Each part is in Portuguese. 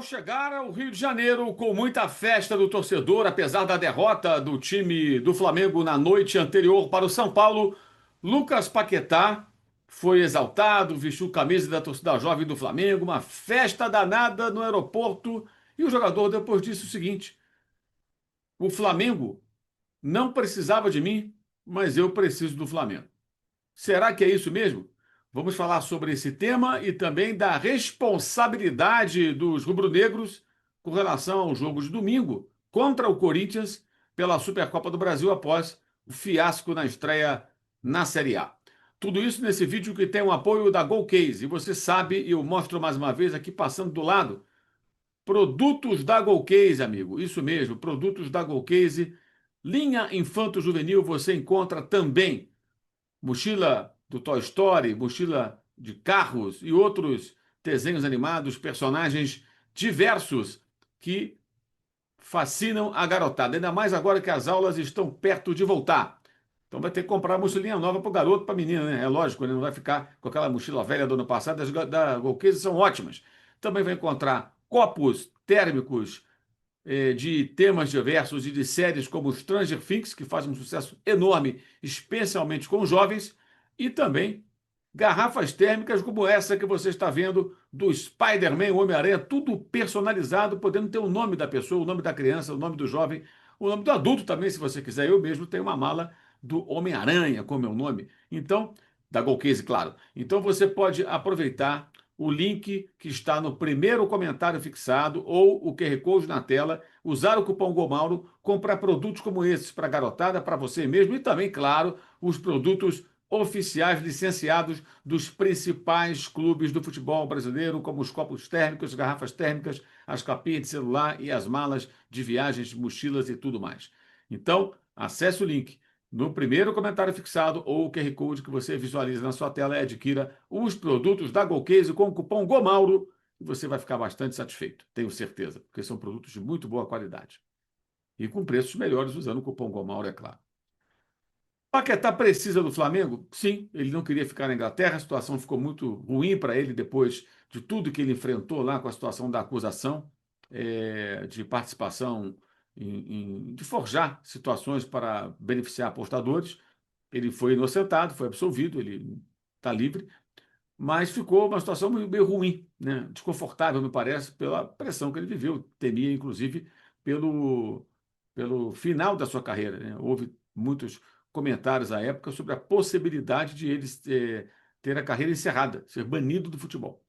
chegar ao Rio de Janeiro com muita festa do torcedor, apesar da derrota do time do Flamengo na noite anterior para o São Paulo, Lucas Paquetá foi exaltado, vestiu camisa da torcida jovem do Flamengo, uma festa danada no aeroporto. E o jogador depois disse o seguinte: o Flamengo não precisava de mim, mas eu preciso do Flamengo. Será que é isso mesmo? Vamos falar sobre esse tema e também da responsabilidade dos rubro-negros com relação ao jogo de domingo contra o Corinthians pela Supercopa do Brasil após o fiasco na estreia na Série A. Tudo isso nesse vídeo que tem o apoio da Golcase. E você sabe, eu mostro mais uma vez aqui passando do lado, produtos da Golcase, amigo. Isso mesmo, produtos da Golcase. Linha infanto-juvenil você encontra também mochila do Toy Story, mochila de carros e outros desenhos animados, personagens diversos que fascinam a garotada, ainda mais agora que as aulas estão perto de voltar. Então vai ter que comprar mochilinha nova para o garoto, para a menina, né? É lógico, ele não vai ficar com aquela mochila velha do ano passado, as da Golcase são ótimas. Também vai encontrar copos térmicos de temas diversos e de séries como Stranger Things, que faz um sucesso enorme, especialmente com os jovens, e também garrafas térmicas como essa que você está vendo do Spider-Man, o Homem-Aranha, tudo personalizado, podendo ter o nome da pessoa, o nome da criança, o nome do jovem, o nome do adulto também, se você quiser. Eu mesmo tenho uma mala do Homem-Aranha com meu nome. Então, da Golcase, claro. Então você pode aproveitar o link que está no primeiro comentário fixado ou o QR Code na tela, usar o cupom GOMAURO, comprar produtos como esses para a garotada, para você mesmo e também, claro, os produtos oficiais licenciados dos principais clubes do futebol brasileiro, como os copos térmicos, as garrafas térmicas, as capinhas de celular e as malas de viagens, mochilas e tudo mais. Então, acesse o link no primeiro comentário fixado ou o QR Code que você visualiza na sua tela e adquira os produtos da Golcase com o cupom GOMAURO e você vai ficar bastante satisfeito, tenho certeza, porque são produtos de muito boa qualidade. E com preços melhores usando o cupom GOMAURO, é claro. Paquetá precisa do Flamengo? Sim, ele não queria ficar na Inglaterra, a situação ficou muito ruim para ele depois de tudo que ele enfrentou lá com a situação da acusação de participação de forjar situações para beneficiar apostadores. Ele foi inocentado, foi absolvido, ele está livre, mas ficou uma situação meio ruim, né? Desconfortável, me parece, pela pressão que ele viveu. Temia, inclusive, pelo, pelo final da sua carreira, né? Houve muitos comentários à época sobre a possibilidade de ele ter a carreira encerrada, ser banido do futebol.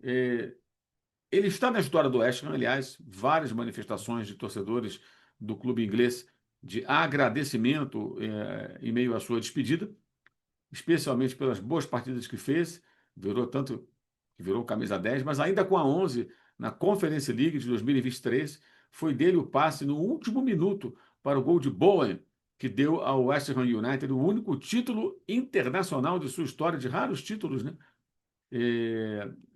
É, Ele está na história do West Ham, aliás, várias manifestações de torcedores do clube inglês de agradecimento em meio à sua despedida, especialmente pelas boas partidas que fez, virou tanto que virou camisa 10, mas ainda com a 11 na Conference League de 2023, foi dele o passe no último minuto para o gol de Bowen, que deu ao West Ham United o único título internacional de sua história, de raros títulos, né?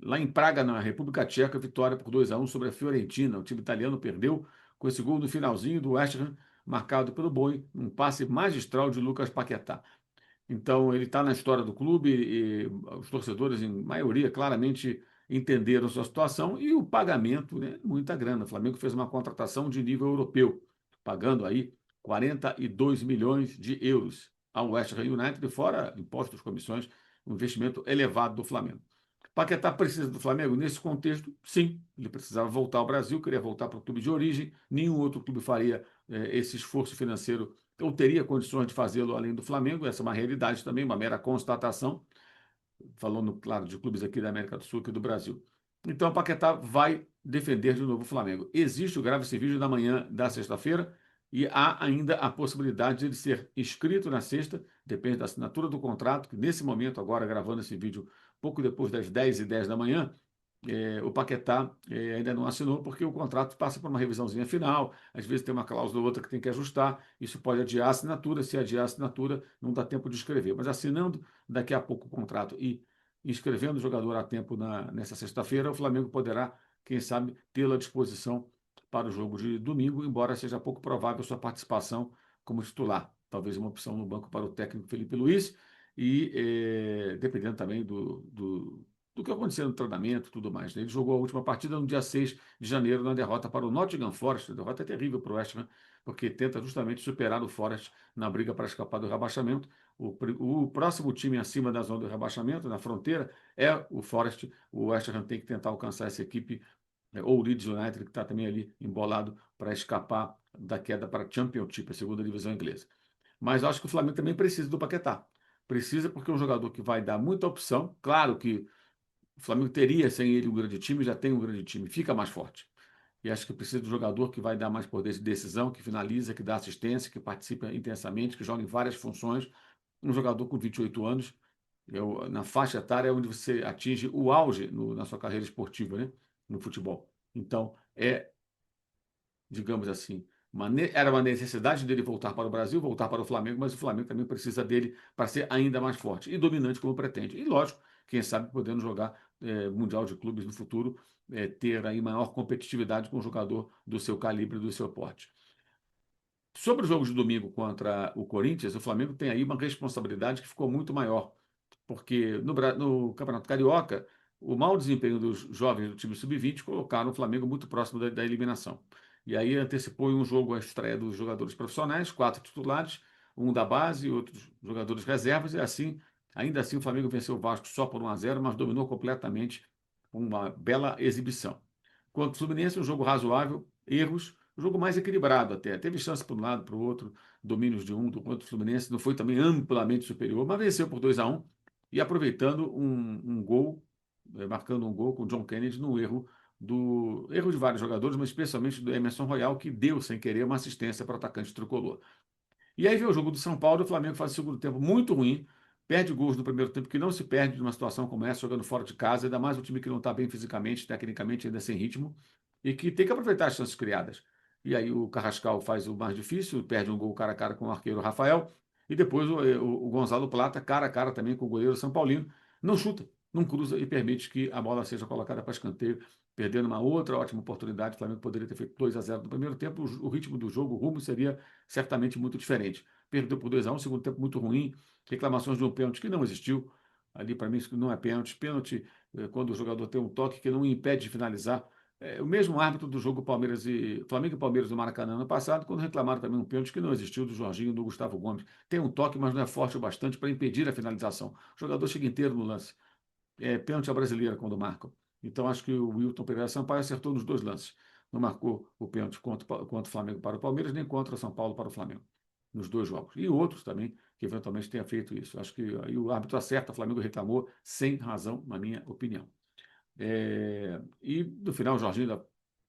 Lá em Praga, na República Tcheca, vitória por 2-1 sobre a Fiorentina. O time italiano perdeu com esse gol no finalzinho do West Ham, marcado pelo Bowen, um passe magistral de Lucas Paquetá. Então, ele está na história do clube e os torcedores, em maioria, claramente entenderam sua situação e o pagamento, né, muita grana. O Flamengo fez uma contratação de nível europeu, pagando aí 42 milhões de euros ao West Ham United, fora impostos, comissões, um investimento elevado do Flamengo. Paquetá precisa do Flamengo? Nesse contexto, sim. Ele precisava voltar ao Brasil, queria voltar para o clube de origem. Nenhum outro clube faria esse esforço financeiro ou teria condições de fazê-lo além do Flamengo. Essa é uma realidade também, uma mera constatação, falando, claro, de clubes aqui da América do Sul e do Brasil. Então, o Paquetá vai defender de novo o Flamengo. Existe o grave vídeo da manhã da sexta-feira e há ainda a possibilidade de ele ser inscrito na sexta, depende da assinatura do contrato, que nesse momento, agora gravando esse vídeo, pouco depois das 10h10 da manhã, o Paquetá ainda não assinou porque o contrato passa por uma revisãozinha final, às vezes tem uma cláusula ou outra que tem que ajustar, isso pode adiar a assinatura, se adiar a assinatura não dá tempo de escrever, mas assinando daqui a pouco o contrato e inscrevendo o jogador a tempo nessa sexta-feira, o Flamengo poderá, quem sabe, tê-lo à disposição para o jogo de domingo, embora seja pouco provável sua participação como titular, talvez uma opção no banco para o técnico Felipe Luiz e dependendo também do do que acontecia no treinamento e tudo mais, né? Ele jogou a última partida no dia 6 de janeiro, na derrota para o Nottingham Forest. A derrota é terrível para o West Ham, porque tenta justamente superar o Forest na briga para escapar do rebaixamento. O próximo time acima da zona do rebaixamento, na fronteira, é o Forest. O West Ham tem que tentar alcançar essa equipe, ou o Leeds United, que está também ali embolado para escapar da queda para a Championship, a segunda divisão inglesa. Mas eu acho que o Flamengo também precisa do Paquetá. Precisa porque é um jogador que vai dar muita opção. Claro que o Flamengo teria sem ele um grande time, já tem um grande time, fica mais forte. E acho que precisa do jogador que vai dar mais poder de decisão, que finaliza, que dá assistência, que participa intensamente, que joga em várias funções. Um jogador com 28 anos, na faixa etária onde você atinge o auge na sua carreira esportiva, né? No futebol. Então, digamos assim, era uma necessidade dele voltar para o Brasil, voltar para o Flamengo, mas o Flamengo também precisa dele para ser ainda mais forte e dominante como pretende. E lógico, quem sabe podendo jogar Mundial de Clubes no futuro, ter aí maior competitividade com um jogador do seu calibre, do seu porte. Sobre o jogo de domingo contra o Corinthians, o Flamengo tem aí uma responsabilidade que ficou muito maior, porque no Campeonato Carioca, o mau desempenho dos jovens do time sub-20 colocaram o Flamengo muito próximo da eliminação. E aí antecipou um jogo a estreia dos jogadores profissionais, 4 titulares, um da base e outros jogadores reservas, e assim, ainda assim o Flamengo venceu o Vasco só por 1-0, mas dominou completamente uma bela exibição. Quanto ao Fluminense, um jogo razoável, erros, um jogo mais equilibrado até. Teve chance para um lado, para o outro, domínios de um, do outro. O Fluminense não foi também amplamente superior, mas venceu por 2-1 e aproveitando um gol, marcando um gol com o John Kennedy no erro de vários jogadores, mas especialmente do Emerson Royal, que deu sem querer uma assistência para o atacante tricolor. E aí vem o jogo do São Paulo, o Flamengo faz o segundo tempo muito ruim, perde gols no primeiro tempo, que não se perde numa situação como essa, jogando fora de casa, ainda mais um time que não está bem fisicamente, tecnicamente, ainda sem ritmo, e que tem que aproveitar as chances criadas. E aí o Carrascal faz o mais difícil, perde um gol cara a cara com o arqueiro Rafael, e depois o Gonzalo Plata, cara a cara também com o goleiro São Paulino, não chuta, não cruza e permite que a bola seja colocada para escanteio, perdendo uma outra ótima oportunidade. O Flamengo poderia ter feito 2-0 no primeiro tempo, o ritmo do jogo, o rumo seria certamente muito diferente. Perdeu por 2-1, segundo tempo muito ruim, reclamações de um pênalti que não existiu. Ali, para mim, isso não é pênalti. Pênalti, quando o jogador tem um toque que não o impede de finalizar. O mesmo árbitro do jogo Flamengo e Palmeiras do Maracanã ano passado, quando reclamaram também um pênalti que não existiu do Jorginho e do Gustavo Gomes. Tem um toque, mas não é forte o bastante para impedir a finalização. O jogador chega inteiro no lance. Pênalti à brasileira quando marcam. Então, acho que o Wilton Pereira Sampaio acertou nos dois lances. Não marcou o pênalti contra o Flamengo para o Palmeiras, nem contra o São Paulo para o Flamengo, nos dois jogos. E outros também, que eventualmente tenha feito isso. Acho que aí o árbitro acerta, o Flamengo reclamou sem razão, na minha opinião. E no final, o Jorginho ainda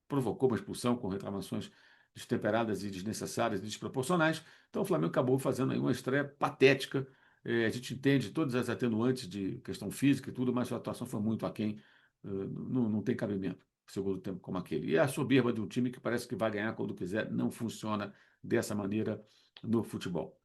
provocou uma expulsão com reclamações destemperadas e desnecessárias e desproporcionais. Então, o Flamengo acabou fazendo aí uma estreia patética. A gente entende todas as atenuantes de questão física e tudo, mas a atuação foi muito aquém. Não tem cabimento segundo tempo como aquele. E a soberba de um time que parece que vai ganhar quando quiser não funciona dessa maneira no futebol.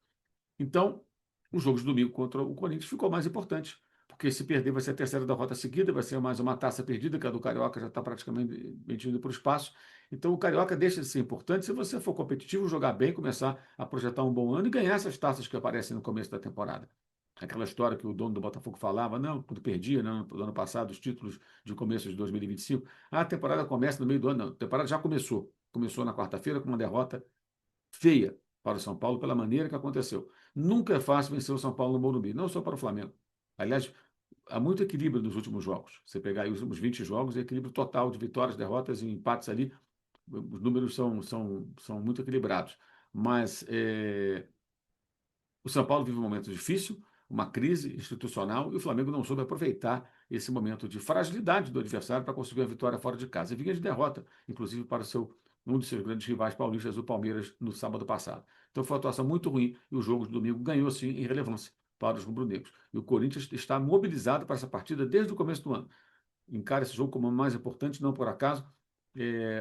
Então, o jogo de domingo contra o Corinthians ficou mais importante, porque se perder vai ser a terceira derrota seguida, vai ser mais uma taça perdida, que a do Carioca já está praticamente indo para o espaço. Então, o Carioca deixa de ser importante se você for competitivo, jogar bem, começar a projetar um bom ano e ganhar essas taças que aparecem no começo da temporada. Aquela história que o dono do Botafogo falava, não, quando perdia, né, no ano passado, os títulos de começo de 2025. A temporada começa no meio do ano, não, a temporada já começou. Começou na quarta-feira com uma derrota feia para o São Paulo pela maneira que aconteceu. Nunca é fácil vencer o São Paulo no Morumbi, não só para o Flamengo. Aliás, há muito equilíbrio nos últimos jogos. Você pegar aí os últimos 20 jogos, é equilíbrio total de vitórias, derrotas e empates ali. Os números são muito equilibrados. Mas o São Paulo vive um momento difícil, uma crise institucional, e o Flamengo não soube aproveitar esse momento de fragilidade do adversário para conseguir a vitória fora de casa. E vinha de derrota, inclusive para um dos seus grandes rivais paulistas, o Palmeiras, no sábado passado. Então foi uma atuação muito ruim e o jogo de domingo ganhou, sim, em relevância para os rubro-negros. E o Corinthians está mobilizado para essa partida desde o começo do ano. Encara esse jogo como o mais importante, não por acaso.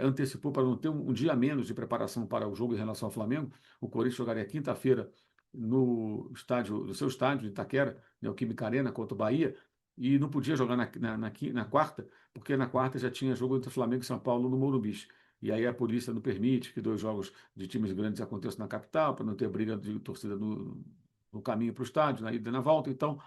Antecipou para não ter um dia a menos de preparação para o jogo em relação ao Flamengo. O Corinthians jogaria quinta-feira no seu estádio, de Itaquera, Neoquímica Arena, contra o Bahia, e não podia jogar na quarta, porque na quarta já tinha jogo entre Flamengo e São Paulo no Morumbi. E aí a polícia não permite que dois jogos de times grandes aconteçam na capital, para não ter briga de torcida no caminho para o estádio, na ida e na volta. Então,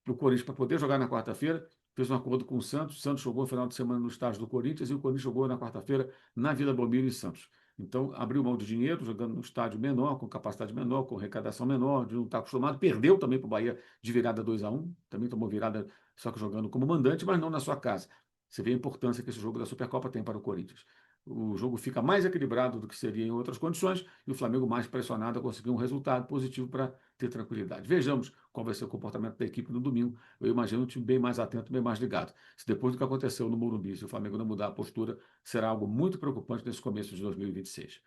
o Corinthians, para poder jogar na quarta-feira, fez um acordo com o Santos jogou no final de semana no estádio do Corinthians e o Corinthians jogou na quarta-feira na Vila Belmiro em Santos. Então, abriu mão de dinheiro, jogando num estádio menor, com capacidade menor, com arrecadação menor, de não estar acostumado. Perdeu também para o Bahia de virada 2-1, também tomou virada, só que jogando como mandante, mas não na sua casa. Você vê a importância que esse jogo da Supercopa tem para o Corinthians. O jogo fica mais equilibrado do que seria em outras condições e o Flamengo mais pressionado a conseguir um resultado positivo para ter tranquilidade. Vejamos qual vai ser o comportamento da equipe no domingo. Eu imagino um time bem mais atento, bem mais ligado. Se depois do que aconteceu no Morumbi, se o Flamengo não mudar a postura, será algo muito preocupante nesse começo de 2026.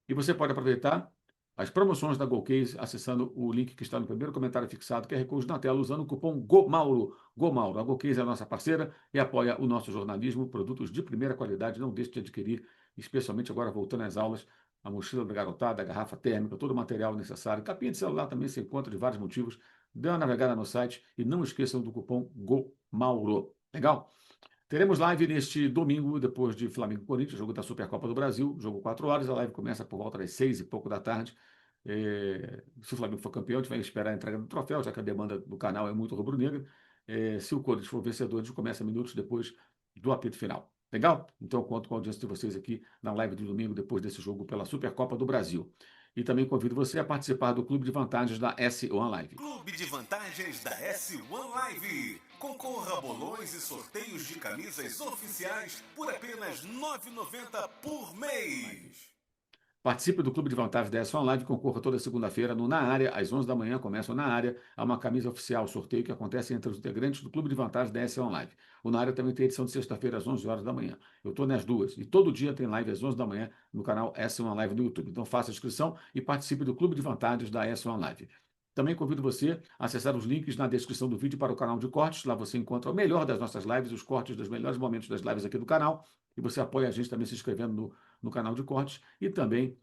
E você pode aproveitar as promoções da GoCase acessando o link que está no primeiro comentário fixado, QR Code na tela, usando o cupom GOMAURO. GOMAURO. A GoCase é a nossa parceira e apoia o nosso jornalismo, produtos de primeira qualidade. Não deixe de adquirir, especialmente agora voltando às aulas, a mochila da garotada, a garrafa térmica, todo o material necessário. Capinha de celular também se encontra de vários motivos. Dê uma navegada no site e não esqueçam do cupom GOMAURO. Legal? Teremos live neste domingo, depois de Flamengo e Corinthians, jogo da Supercopa do Brasil, jogo 4 horas, a live começa por volta das 6 e pouco da tarde. Se o Flamengo for campeão, a gente vai esperar a entrega do troféu, já que a demanda do canal é muito rubro-negra. Se o Corinthians for vencedor, a gente começa minutos depois do apito final. Legal? Então eu conto com a audiência de vocês aqui na live de domingo, depois desse jogo pela Supercopa do Brasil. E também convido você a participar do Clube de Vantagens da S1 Live. Clube de Vantagens da S1 Live. Concorra a bolões e sorteios de camisas oficiais por apenas R$ 9,90 por mês. Participe do Clube de Vantagens da S1 Live, concorra toda segunda-feira no Na Área, às 11 da manhã, começa o Na Área, há uma camisa oficial, sorteio que acontece entre os integrantes do Clube de Vantagens da S1 Live. O Na Área também tem edição de sexta-feira, às 11 horas da manhã. Eu estou nas duas, e todo dia tem live às 11 da manhã no canal S1 Live no YouTube. Então faça a inscrição e participe do Clube de Vantagens da S1 Live. Também convido você a acessar os links na descrição do vídeo para o canal de cortes. Lá você encontra o melhor das nossas lives, os cortes dos melhores momentos das lives aqui do canal. E você apoia a gente também se inscrevendo no canal de cortes. E também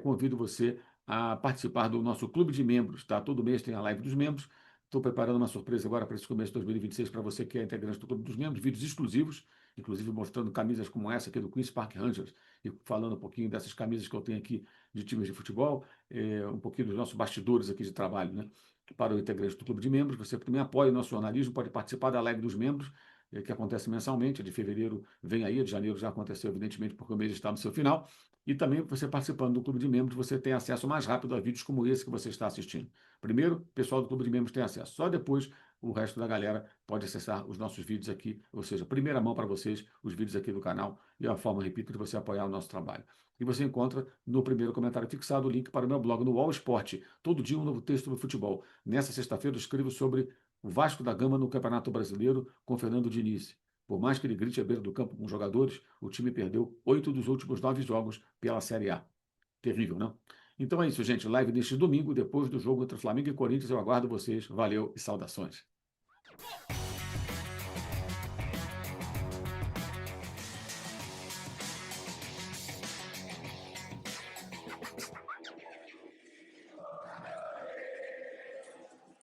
convido você a participar do nosso clube de membros, tá? Todo mês tem a live dos membros. Estou preparando uma surpresa agora para esse começo de 2026 para você que é integrante do clube dos membros, vídeos exclusivos, inclusive mostrando camisas como essa aqui do Queen's Park Rangers e falando um pouquinho dessas camisas que eu tenho aqui de times de futebol, um pouquinho dos nossos bastidores aqui de trabalho, né? Para o integrante do clube de membros, você também apoia o nosso jornalismo, pode participar da live dos membros, que acontece mensalmente. A de fevereiro vem aí, a de janeiro já aconteceu, evidentemente, porque o mês está no seu final. E também você participando do clube de membros, você tem acesso mais rápido a vídeos como esse que você está assistindo. Primeiro, o pessoal do clube de membros tem acesso. Só depois o resto da galera pode acessar os nossos vídeos aqui, ou seja, primeira mão para vocês, os vídeos aqui do canal e a forma, repito, de você apoiar o nosso trabalho. E você encontra no primeiro comentário fixado o link para o meu blog no UOL Esporte. Todo dia um novo texto sobre futebol. Nessa sexta-feira eu escrevo sobre o Vasco da Gama no Campeonato Brasileiro com Fernando Diniz. Por mais que ele grite à beira do campo com os jogadores, o time perdeu 8 dos últimos 9 jogos pela Série A. Terrível, não? Então é isso, gente. Live deste domingo, depois do jogo entre Flamengo e Corinthians. Eu aguardo vocês. Valeu e saudações.